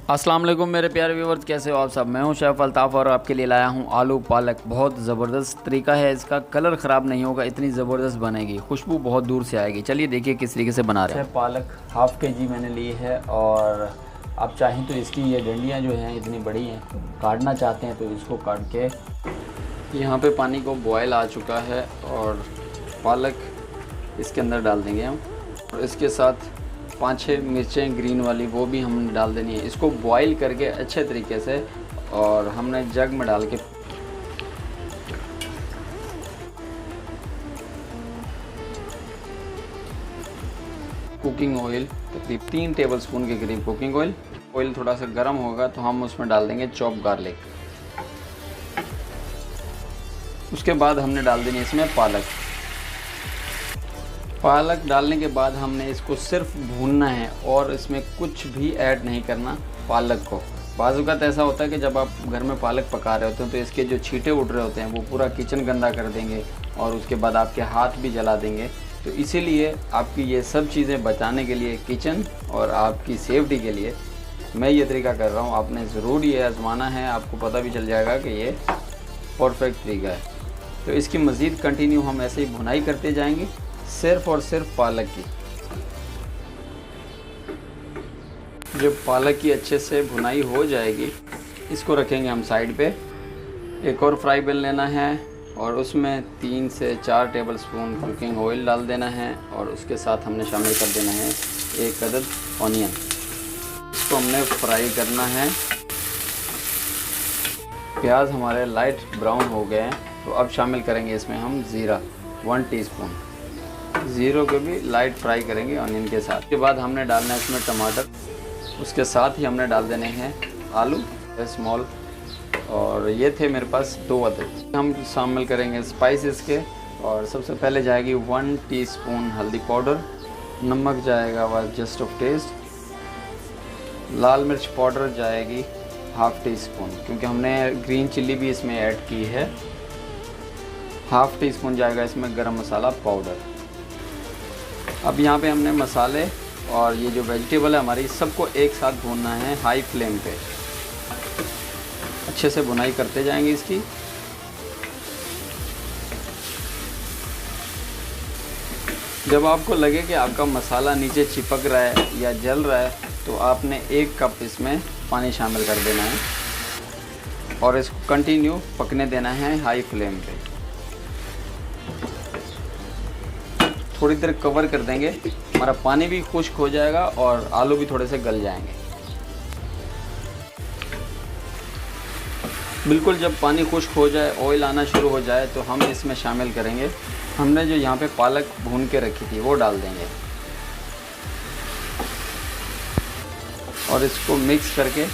अस्सलाम वालेकुम मेरे प्यारे व्यूवर्स, कैसे हो आप सब। मैं हूं शेफ़ अल्ताफ़ और आपके लिए लाया हूं आलू पालक। बहुत ज़बरदस्त तरीका है, इसका कलर ख़राब नहीं होगा, इतनी ज़बरदस्त बनेगी, खुशबू बहुत दूर से आएगी। चलिए देखिए किस तरीके से बना रहे हैं। पालक हाफ़ के-जी मैंने ली है और आप चाहें तो इसकी ये डंडियाँ जो हैं इतनी बड़ी हैं, काटना चाहते हैं तो इसको काट के। यहाँ पे पानी को बॉयल आ चुका है और पालक इसके अंदर डाल देंगे हम, और इसके साथ 5-6 मिर्चें ग्रीन वाली वो भी हमने डाल देनी है। इसको बॉईल करके अच्छे तरीके से, और हमने जग में डाल के कुकिंग ऑयल तकरीब 3 टेबलस्पून के करीब कुकिंग ऑयल। ऑयल थोड़ा सा गर्म होगा तो हम उसमें डाल देंगे चॉप गार्लिक। उसके बाद हमने डाल देनी इसमें पालक डालने के बाद हमने इसको सिर्फ भूनना है और इसमें कुछ भी ऐड नहीं करना पालक को। बाज़ औक़ात ऐसा होता है कि जब आप घर में पालक पका रहे होते हैं तो इसके जो छींटे उड़ रहे होते हैं वो पूरा किचन गंदा कर देंगे और उसके बाद आपके हाथ भी जला देंगे। तो इसीलिए आपकी ये सब चीज़ें बचाने के लिए, किचन और आपकी सेफ्टी के लिए मैं ये तरीका कर रहा हूँ। आपने ज़रूर ये आज़माना है, आपको पता भी चल जाएगा कि ये परफेक्ट तरीका है। तो इसकी मज़ीद कंटिन्यू हम ऐसे ही भुनाई करते जाएंगे, सिर्फ और सिर्फ पालक की। जब पालक की अच्छे से भुनाई हो जाएगी, इसको रखेंगे हम साइड पे। एक और फ्राई पैन लेना है और उसमें 3 से 4 टेबलस्पून कुकिंग ऑयल डाल देना है, और उसके साथ हमने शामिल कर देना है 1 अदद ऑनियन। इसको हमने फ्राई करना है। प्याज हमारे लाइट ब्राउन हो गए हैं, तो अब शामिल करेंगे इसमें हम ज़ीरा 1 टीस्पून। ज़ीरो को भी लाइट फ्राई करेंगे ऑनियन के साथ। उसके बाद हमने डालना है इसमें टमाटर, उसके साथ ही हमने डाल देने हैं आलू स्मॉल, और ये थे मेरे पास 2 अदद। हम शामिल करेंगे स्पाइसेस के, और सबसे पहले जाएगी 1 टीस्पून हल्दी पाउडर, नमक जाएगा बस जस्ट ऑफ टेस्ट, लाल मिर्च पाउडर जाएगी ½ टीस्पून क्योंकि हमने ग्रीन चिल्ली भी इसमें ऐड की है। ½ टीस्पून जाएगा इसमें गरम मसाला पाउडर। अब यहाँ पे हमने मसाले और ये जो वेजिटेबल है हमारी, सबको एक साथ भूनना है हाई फ्लेम पे। अच्छे से भुनाई करते जाएंगे इसकी। जब आपको लगे कि आपका मसाला नीचे चिपक रहा है या जल रहा है, तो आपने 1 कप इसमें पानी शामिल कर देना है और इसको कंटिन्यू पकने देना है हाई फ्लेम पे। थोड़ी देर कवर कर देंगे, हमारा पानी भी खुश्क हो जाएगा और आलू भी थोड़े से गल जाएंगे। बिल्कुल जब पानी खुश्क हो जाए, ऑयल आना शुरू हो जाए, तो हम इसमें शामिल करेंगे, हमने जो यहाँ पे पालक भून के रखी थी वो डाल देंगे, और इसको मिक्स करके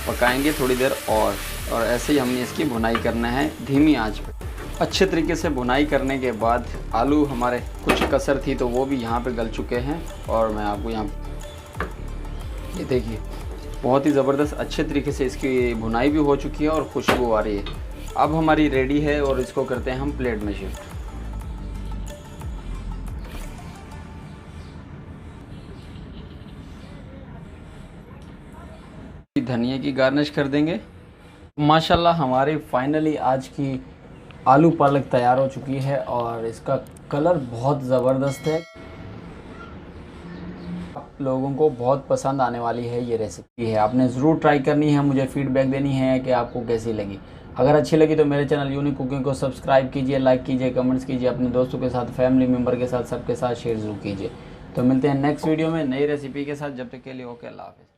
पकाएंगे थोड़ी देर और ऐसे ही हमने इसकी भुनाई करना है धीमी आंच पे। अच्छे तरीके से भुनाई करने के बाद आलू हमारे कुछ कसर थी तो वो भी यहाँ पे गल चुके हैं, और मैं आपको यहाँ ये देखिए बहुत ही ज़बरदस्त अच्छे तरीके से इसकी भुनाई भी हो चुकी है और खुशबू आ रही है। अब हमारी रेडी है और इसको करते हैं हम प्लेट में शिफ्ट। धनिया की गार्निश कर देंगे। माशाल्लाह हमारी फाइनली आज की आलू पालक तैयार हो चुकी है और इसका कलर बहुत ज़बरदस्त है। आप लोगों को बहुत पसंद आने वाली है ये रेसिपी है, आपने ज़रूर ट्राई करनी है। मुझे फीडबैक देनी है कि आपको कैसी लगी। अगर अच्छी लगी तो मेरे चैनल यूनिक कुकिंग को सब्सक्राइब कीजिए, लाइक कीजिए, कमेंट्स कीजिए, अपने दोस्तों के साथ, फैमिली मेम्बर के साथ, सबके साथ शेयर ज़रूर कीजिए। तो मिलते हैं नेक्स्ट वीडियो में नई रेसिपी के साथ। जब तक के लिए ओके, अल्लाह हाफ़िज़।